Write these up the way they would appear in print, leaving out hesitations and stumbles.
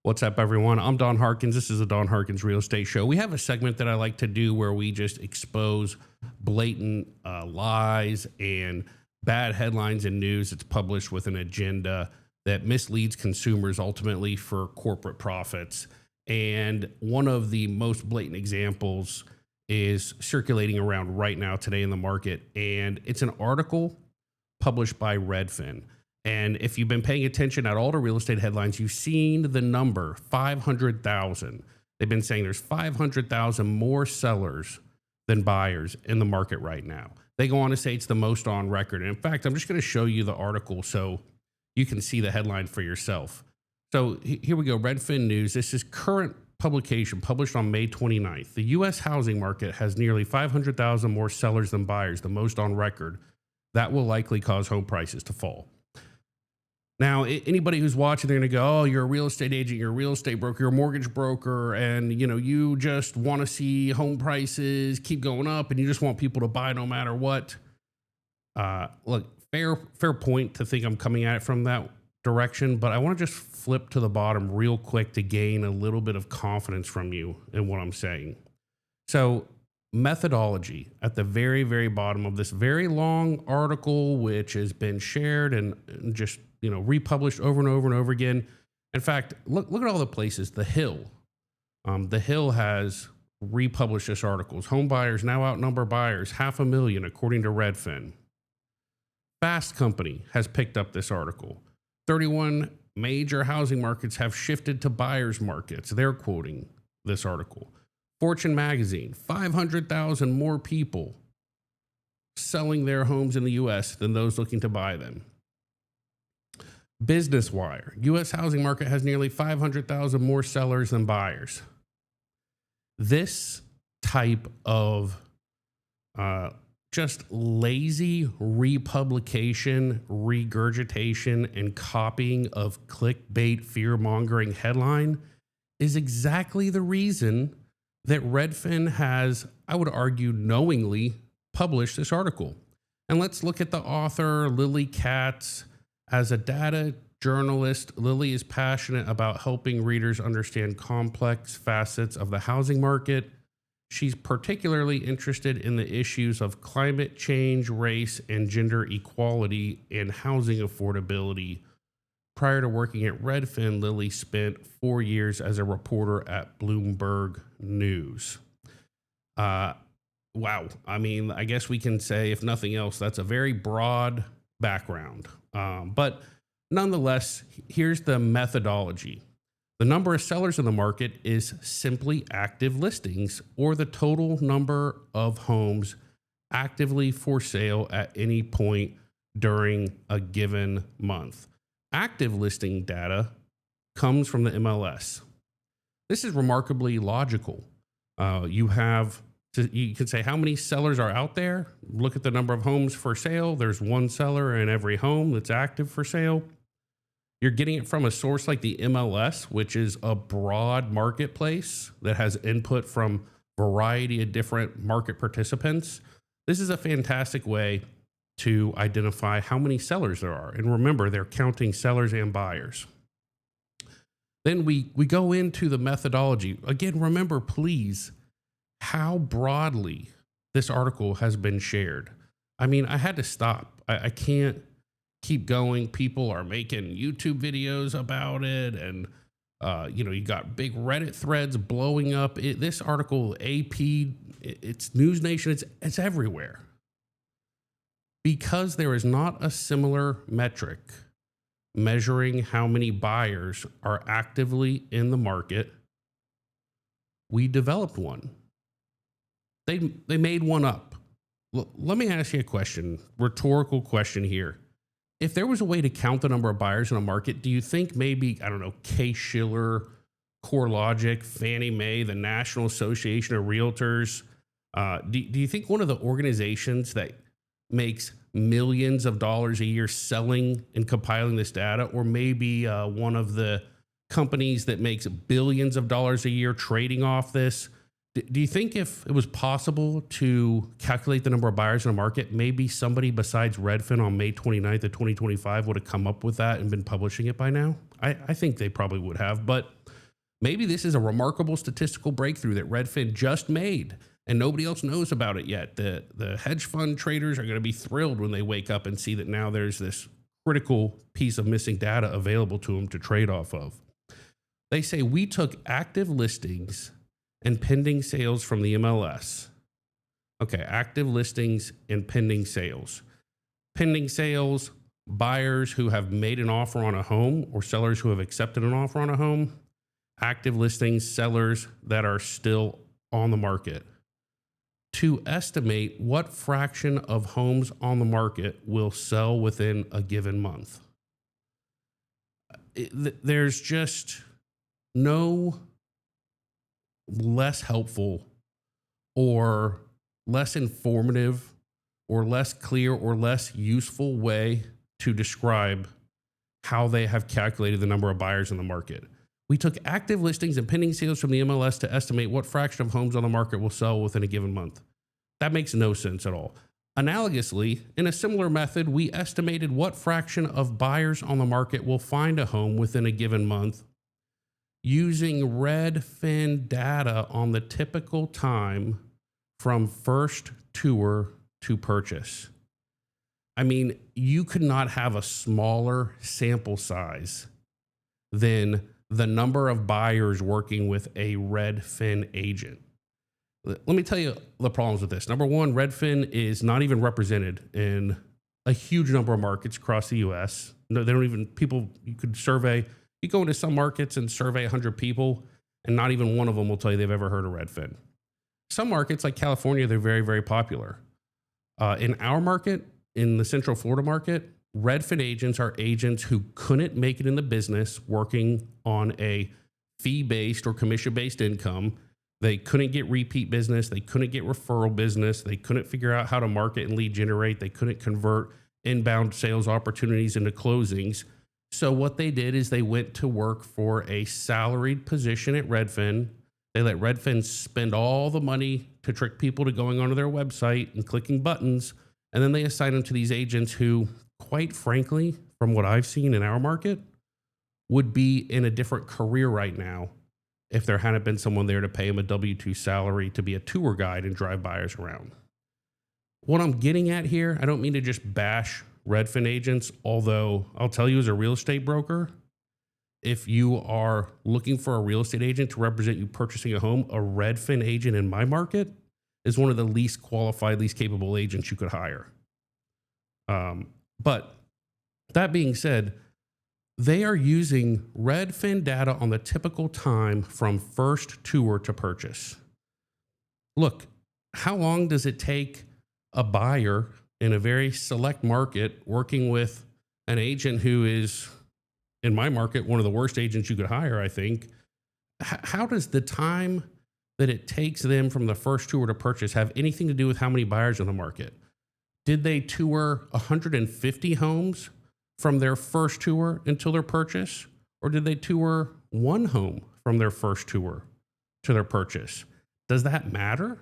What's up, everyone? I'm Don Harkins. This is the Don Harkins Real Estate Show. We have a segment that I like to do where we just expose blatant lies and bad headlines and news that's published with an agenda that misleads consumers ultimately for corporate profits. And one of the most blatant examples is circulating around right now today in the market. And it's an article published by Redfin. And if you've been paying attention at all to real estate headlines, you've seen the number 500,000. They've been saying there's 500,000 more sellers than buyers in the market right now. They go on to say it's the most on record. And in fact, I'm just going to show you the article so you can see the headline for yourself. So here we go. Redfin News. This is current publication published on May 29th. The U.S. housing market has nearly 500,000 more sellers than buyers, the most on record. That will likely cause home prices to fall. Now, anybody who's watching, they're going to go, oh, you're a real estate agent, you're a real estate broker, you're a mortgage broker, and you just want to see home prices keep going up and you just want people to buy no matter what. Look, fair point to think I'm coming at it from that direction, but I want to just flip to the bottom real quick to gain a little bit of confidence from you in what I'm saying. So, methodology at the very, very bottom of this very long article, which has been shared and just republished over and over and over again. In fact, look at all the places. The Hill has republished this article. Home buyers now outnumber buyers 500,000, according to Redfin. Fast Company has picked up this article. 31 major housing markets have shifted to buyers markets. They're quoting this article. Fortune magazine, 500,000 more people selling their homes in the U.S. than those looking to buy them. Business Wire, U.S. housing market has nearly 500,000 more sellers than buyers. This type of just lazy republication, regurgitation, and copying of clickbait, fear-mongering headline is exactly the reason that Redfin has, I would argue, knowingly published this article. And let's look at the author, Lily Katz. As a data journalist, Lily is passionate about helping readers understand complex facets of the housing market. She's particularly interested in the issues of climate change, race, and gender equality and housing affordability. Prior to working at Redfin, Lily spent 4 years as a reporter at Bloomberg News. Wow. I mean, I guess we can say, if nothing else, that's a very broad background. But nonetheless, here's the methodology. The number of sellers in the market is simply active listings or the total number of homes actively for sale at any point during a given month. Active listing data comes from the MLS. This is remarkably logical. You can say how many sellers are out there. Look at the number of homes for sale. There's one seller in every home that's active for sale. You're getting it from a source like the MLS, which is a broad marketplace that has input from a variety of different market participants. This is a fantastic way to identify how many sellers there are. And remember, they're counting sellers and buyers. Then we go into the methodology. Again, remember, please, how broadly this article has been shared. I mean, I had to stop. I can't keep going. People are making YouTube videos about it. And, you got big Reddit threads blowing up. This article, AP, it's News Nation, it's everywhere. Because there is not a similar metric measuring how many buyers are actively in the market, we developed one. They made one up. Let me ask you a question, rhetorical question here. If there was a way to count the number of buyers in a market, do you think maybe, I don't know, Case-Shiller, CoreLogic, Fannie Mae, the National Association of Realtors, do you think one of the organizations that makes millions of dollars a year selling and compiling this data, or maybe one of the companies that makes billions of dollars a year trading off this, do you think if it was possible to calculate the number of buyers in a market, maybe somebody besides Redfin on May 29th of 2025 would have come up with that and been publishing it by now? I think they probably would have, but Maybe this is a remarkable statistical breakthrough that Redfin just made and nobody else knows about it yet. The hedge fund traders are going to be thrilled when they wake up and see that now there's this critical piece of missing data available to them to trade off of. They say we took active listings and pending sales from the MLS. Okay, active listings and pending sales. Pending sales, buyers who have made an offer on a home or sellers who have accepted an offer on a home. Active listings, sellers that are still on the market. To estimate what fraction of homes on the market will sell within a given month. There's just no less helpful or less informative or less clear or less useful way to describe how they have calculated the number of buyers in the market. We took active listings and pending sales from the MLS to estimate what fraction of homes on the market will sell within a given month. That makes no sense at all. Analogously, in a similar method, we estimated what fraction of buyers on the market will find a home within a given month using Redfin data on the typical time from first tour to purchase. I mean, you could not have a smaller sample size than the number of buyers working with a Redfin agent. Let me tell you the problems with this. Number one, Redfin is not even represented in a huge number of markets across the US. No, they don't even, people, you could survey, you go into some markets and survey 100 people, and not even one of them will tell you they've ever heard of Redfin. Some markets like California, they're very, very popular. In our market, in the Central Florida market, Redfin agents are agents who couldn't make it in the business working on a fee-based or commission-based income. They couldn't get repeat business. They couldn't get referral business. They couldn't figure out how to market and lead generate. They couldn't convert inbound sales opportunities into closings. So what they did is they went to work for a salaried position at Redfin. They let Redfin spend all the money to trick people to going onto their website and clicking buttons. And then they assign them to these agents who, quite frankly, from what I've seen in our market, would be in a different career right now if there hadn't been someone there to pay them a W-2 salary to be a tour guide and drive buyers around. What I'm getting at here, I don't mean to just bash Redfin agents, although I'll tell you as a real estate broker, if you are looking for a real estate agent to represent you purchasing a home, a Redfin agent in my market is one of the least qualified, least capable agents you could hire. But that being said, they are using Redfin data on the typical time from first tour to purchase. Look, how long does it take a buyer in a very select market working with an agent who is, in my market, one of the worst agents you could hire, I think? How does the time that it takes them from the first tour to purchase have anything to do with how many buyers in the market? Did they tour 150 homes from their first tour until their purchase? Or did they tour one home from their first tour to their purchase? Does that matter?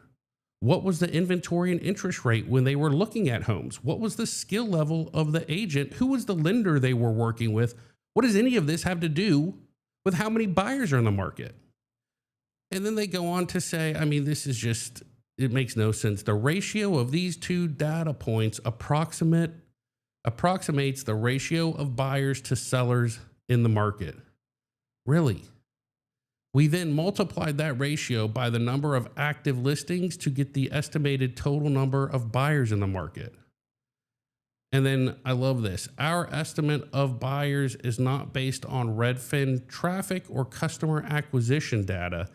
What was the inventory and interest rate when they were looking at homes? What was the skill level of the agent? Who was the lender they were working with? What does any of this have to do with how many buyers are in the market? And then they go on to say, I mean, this is just, it makes no sense. The ratio of these two data points approximates the ratio of buyers to sellers in the market. Really? We then multiplied that ratio by the number of active listings to get the estimated total number of buyers in the market. And then I love this. Our estimate of buyers is not based on Redfin traffic or customer acquisition data.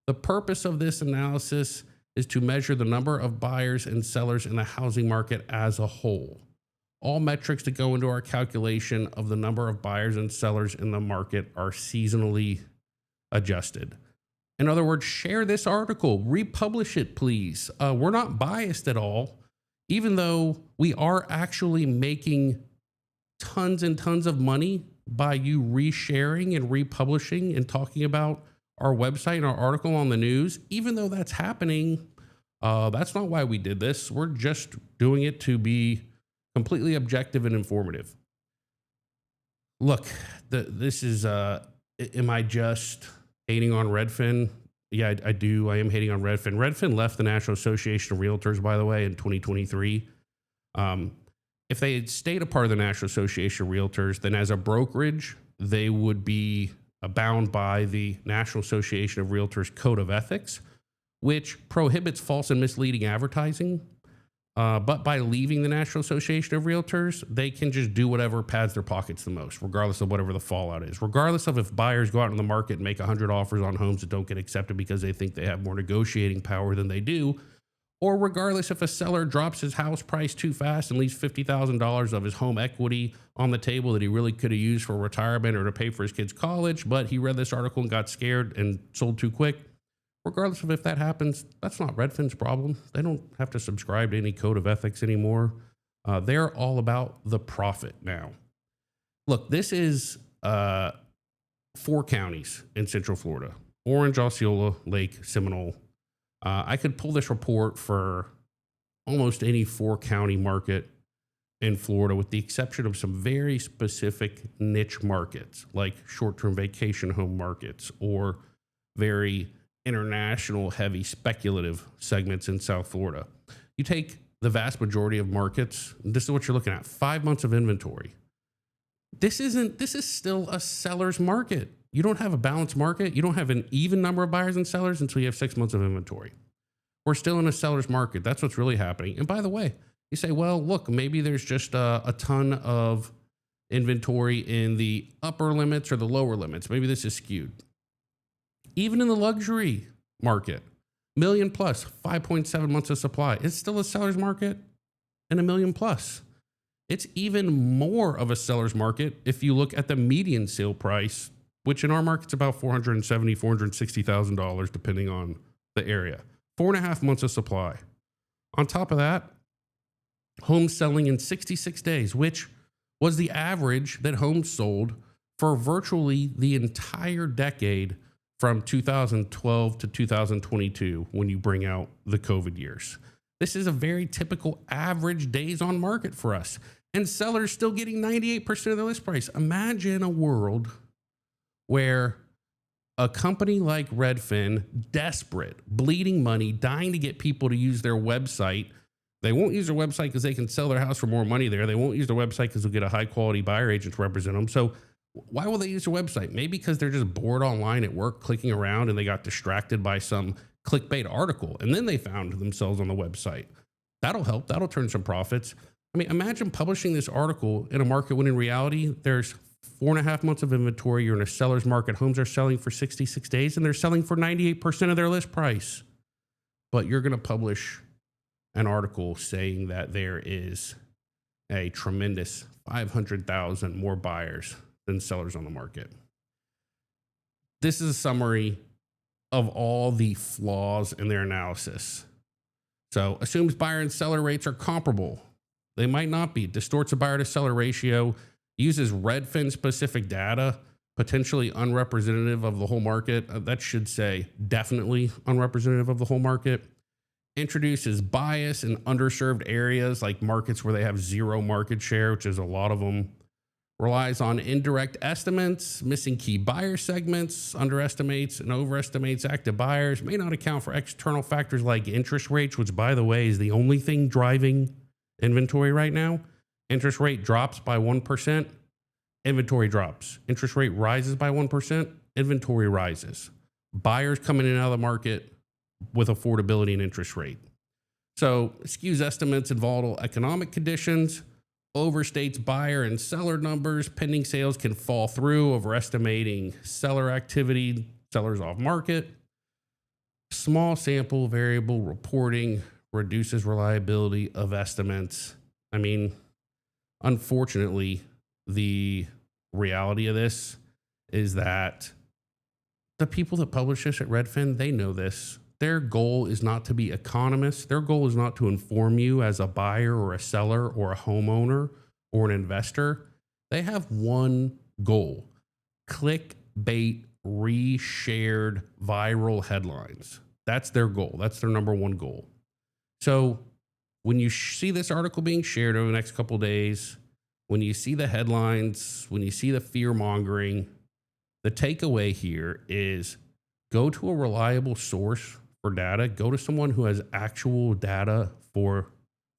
The purpose of this analysis is to measure the number of buyers and sellers in the housing market as a whole. All metrics that go into our calculation of the number of buyers and sellers in the market are seasonally adjusted. In other words, share this article, republish it, please. We're not biased at all, even though we are actually making tons and tons of money by you resharing and republishing and talking about our website and our article on the news. Even though that's happening, that's not why we did this. We're just doing it to be completely objective and informative. Look, this is, am I just hating on Redfin. Yeah, I do. I am hating on Redfin. Redfin left the National Association of Realtors, by the way, in 2023. Um, if they had stayed a part of the National Association of Realtors, then as a brokerage, they would be bound by the National Association of Realtors Code of Ethics, which prohibits false and misleading advertising. But by leaving the National Association of Realtors, they can just do whatever pads their pockets the most, regardless of whatever the fallout is. Regardless of if buyers go out in the market and make 100 offers on homes that don't get accepted because they think they have more negotiating power than they do, or regardless if a seller drops his house price too fast and leaves $50,000 of his home equity on the table that he really could have used for retirement or to pay for his kids' college, but he read this article and got scared and sold too quick. Regardless of if that happens, that's not Redfin's problem. They don't have to subscribe to any code of ethics anymore. They're all about the profit now. Look, this is 4 counties in Central Florida: Orange, Osceola, Lake, Seminole. I could pull this report for almost any 4-county market in Florida, with the exception of some very specific niche markets like short-term vacation home markets or very international heavy speculative segments in South Florida. You take the vast majority of markets, this is what you're looking at: 5 months of inventory. This is still a seller's market. You don't have a balanced market. You don't have an even number of buyers and sellers until you have 6 months of inventory. We're still in a seller's market. That's what's really happening. And by the way, you say, well, look, maybe there's just a ton of inventory in the upper limits or the lower limits. Maybe this is skewed. Even in the luxury market, million plus, 5.7 months of supply. It's still a seller's market and a million plus. It's even more of a seller's market if you look at the median sale price, which in our market's about $470,000, $460,000, depending on the area. 4.5 months of supply. On top of that, homes selling in 66 days, which was the average that homes sold for virtually the entire decade from 2012 to 2022, when you bring out the COVID years. This is a very typical average days on market for us. And sellers still getting 98% of the list price. Imagine a world where a company like Redfin, desperate, bleeding money, dying to get people to use their website. They won't use their website because they can sell their house for more money there. They won't use their website because they'll get a high quality buyer agent to represent them. So why will they use their website? Maybe because they're just bored online at work, clicking around, and they got distracted by some clickbait article, and then they found themselves on the website. That'll help. That'll turn some profits. I mean, imagine publishing this article in a market when in reality, there's 4.5 months of inventory. You're in a seller's market. Homes are selling for 66 days, and they're selling for 98% of their list price. But you're going to publish an article saying that there is a tremendous 500,000 more buyers than sellers on the market. This is a summary of all the flaws in their analysis. So assumes buyer and seller rates are comparable. They might not be. Distorts a buyer to seller ratio. Uses Redfin specific data, potentially unrepresentative of the whole market. That should say definitely unrepresentative of the whole market. Introduces bias in underserved areas like markets where they have zero market share, which is a lot of them. Relies on indirect estimates, missing key buyer segments, underestimates and overestimates active buyers, may not account for external factors like interest rates, which, by the way, is the only thing driving inventory right now. Interest rate drops by 1%, inventory drops. Interest rate rises by 1%, inventory rises. Buyers coming in and out of the market with affordability and interest rate. So skews estimates in volatile economic conditions, overstates buyer and seller numbers. Pending sales can fall through, overestimating seller activity, sellers off market. Small sample variable reporting reduces reliability of estimates. I mean, unfortunately, the reality of this is that the people that publish this at Redfin, they know this. Their goal is not to be economists. Their goal is not to inform you as a buyer or a seller or a homeowner or an investor. They have one goal: clickbait, reshared viral headlines. That's their goal. That's their number one goal. So when you see this article being shared over the next couple of days, when you see the headlines, when you see the fear mongering, the takeaway here is Go to a reliable source for data. Go to someone who has actual data for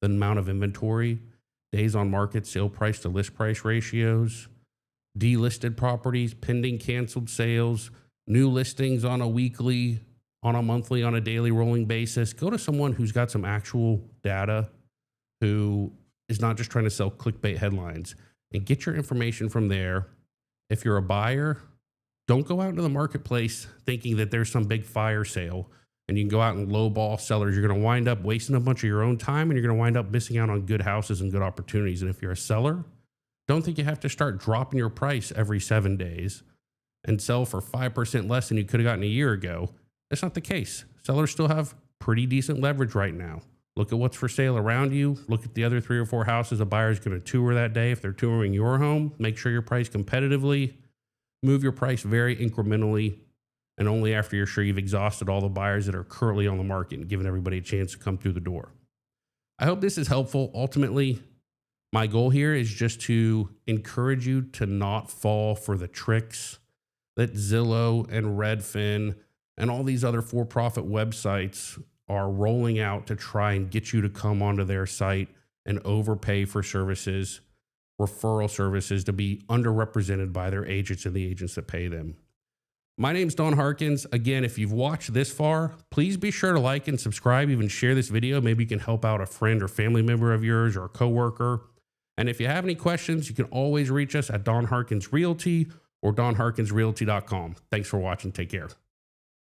the amount of inventory, days on market, sale price to list price ratios, delisted properties, pending canceled sales, new listings on a weekly, on a monthly, on a daily rolling basis. Go to someone who's got some actual data, who is not just trying to sell clickbait headlines, and get your information from there. If you're a buyer, don't go out into the marketplace thinking that there's some big fire sale and you can go out and lowball sellers. You're going to wind up wasting a bunch of your own time, and you're going to wind up missing out on good houses and good opportunities. And if you're a seller, don't think you have to start dropping your price every 7 days and sell for 5% less than you could have gotten a year ago. That's not the case. Sellers still have pretty decent leverage right now. Look at what's for sale around you. Look at the other 3 or 4 houses a buyer is going to tour that day. If they're touring your home, make sure you're priced competitively. Move your price very incrementally, and only after you're sure you've exhausted all the buyers that are currently on the market and given everybody a chance to come through the door. I hope this is helpful. Ultimately, my goal here is just to encourage you to not fall for the tricks that Zillow and Redfin and all these other for-profit websites are rolling out to try and get you to come onto their site and overpay for services, referral services, to be underrepresented by their agents and the agents that pay them. My name's Don Harkins. Again, if you've watched this far, please be sure to like and subscribe, even share this video. Maybe you can help out a friend or family member of yours or a coworker. And if you have any questions, you can always reach us at Don Harkins Realty or DonHarkinsRealty.com. Thanks for watching. Take care.